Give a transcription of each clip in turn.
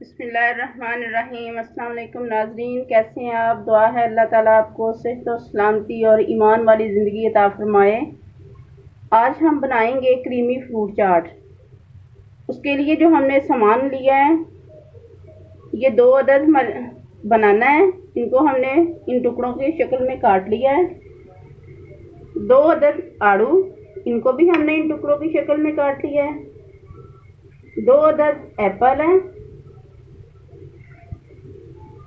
बिस्मिल्लाहिर्रहमानिर्रहीम। अस्सलाम वालेकुम नाज़रीन, कैसे हैं आप? दुआ है अल्लाह ताला आपको सेहत और सलामती और ईमान वाली ज़िंदगी अता फरमाए। आज हम बनाएंगे क्रीमी फ्रूट चाट। उसके लिए जो हमने सामान लिया है, ये 2 अदद बनाना है। इनको हमने इन टुकड़ों की शक्ल में काट लिया है। 2 अदद आड़ू, इनको भी हमने इन टुकड़ों की शक्ल में काट लिया है। 2 अदद एप्पल हैं।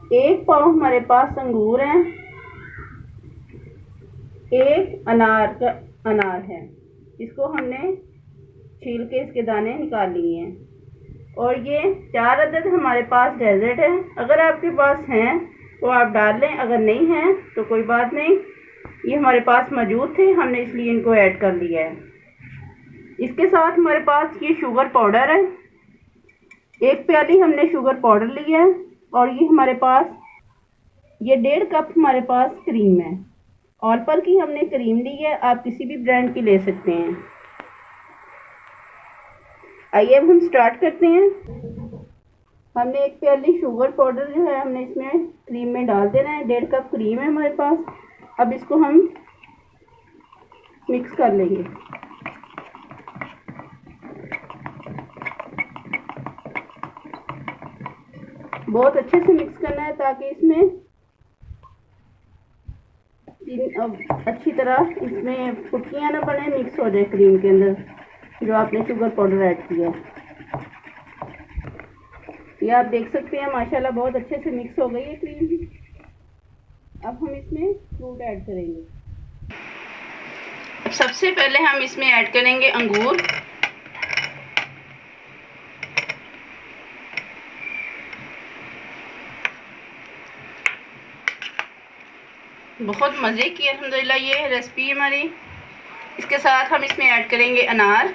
1 पाव हमारे पास अंगूर हैं। 1 अनार है, इसको हमने छील के इसके दाने निकाल लिए हैं। और ये 4 अदद हमारे पास डेजर्ट है। अगर आपके पास हैं तो आप डाल लें, अगर नहीं है तो कोई बात नहीं। ये हमारे पास मौजूद थे, हमने इसलिए इनको ऐड कर लिया है। इसके साथ हमारे पास ये शुगर पाउडर है। 1 प्याली हमने शुगर पाउडर लिया है। और ये हमारे पास ये 1.5 कप हमारे पास क्रीम है। ऑलपर की हमने क्रीम ली है, आप किसी भी ब्रांड की ले सकते हैं। आइए अब हम स्टार्ट करते हैं। हमने 1 प्याली शुगर पाउडर जो है हमने इसमें क्रीम में डाल देना है। 1.5 कप क्रीम है हमारे पास। अब इसको हम मिक्स कर लेंगे। बहुत अच्छे से मिक्स करना है ताकि इसमें अच्छी तरह इसमें फुटकियाँ ना बने, मिक्स हो जाए क्रीम के अंदर जो आपने शुगर पाउडर ऐड किया। ये आप देख सकते हैं माशाल्लाह बहुत अच्छे से मिक्स हो गई है क्रीम। अब हम इसमें फ्रूट ऐड करेंगे। अब सबसे पहले हम इसमें ऐड करेंगे अंगूर। बहुत मज़े की अल्हम्दुलिल्लाह ये रेसिपी हमारी। इसके साथ हम इसमें ऐड करेंगे अनार।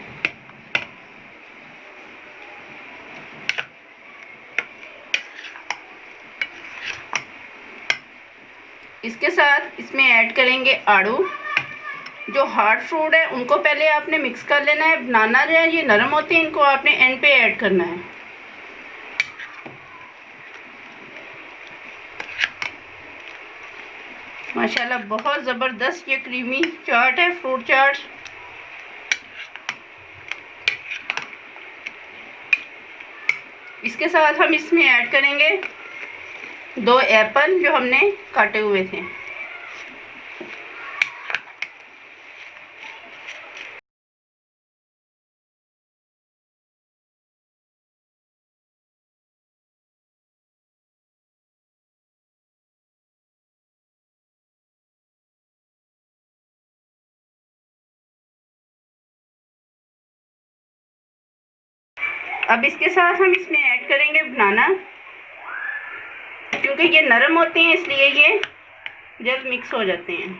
इसके साथ इसमें ऐड करेंगे आड़ू। जो हार्ड फ्रूट है उनको पहले आपने मिक्स कर लेना है। बनाना जो है ये नरम होते हैं, इनको आपने एंड पे ऐड करना है। माशाल्लाह बहुत ज़बरदस्त ये क्रीमी चाट है, फ्रूट चाट। इसके साथ हम इसमें ऐड करेंगे 2 एप्पल जो हमने काटे हुए थे। अब इसके साथ हम इसमें ऐड करेंगे बनाना। क्योंकि ये नरम होते हैं इसलिए ये जल्द मिक्स हो जाते हैं।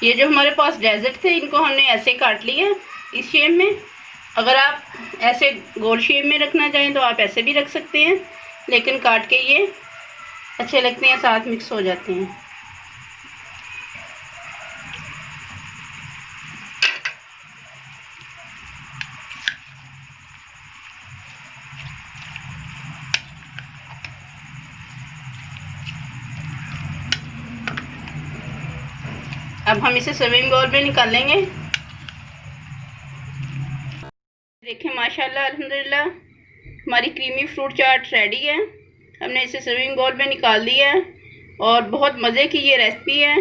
ये जो हमारे पास डेजर्ट थे इनको हमने ऐसे काट लिया इस शेप में। अगर आप ऐसे गोल शेप में रखना चाहें तो आप ऐसे भी रख सकते हैं, लेकिन काट के ये अच्छे लगते हैं, साथ मिक्स हो जाते हैं। अब हम इसे सर्विंग बाउल में निकालेंगे। देखें माशाल्लाह अल्हम्दुलिल्लाह हमारी क्रीमी फ्रूट चाट रेडी है। हमने इसे सर्विंग बाउल में निकाल दिया है और बहुत मज़े की ये रेसिपी है।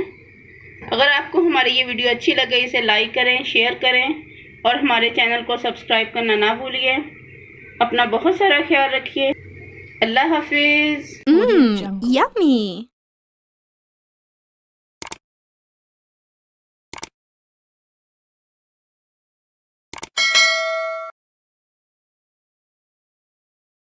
अगर आपको हमारी ये वीडियो अच्छी लगे इसे लाइक करें, शेयर करें और हमारे चैनल को सब्सक्राइब करना ना भूलिए। अपना बहुत सारा ख्याल रखिए। अल्लाह हाफिज़। Yummy.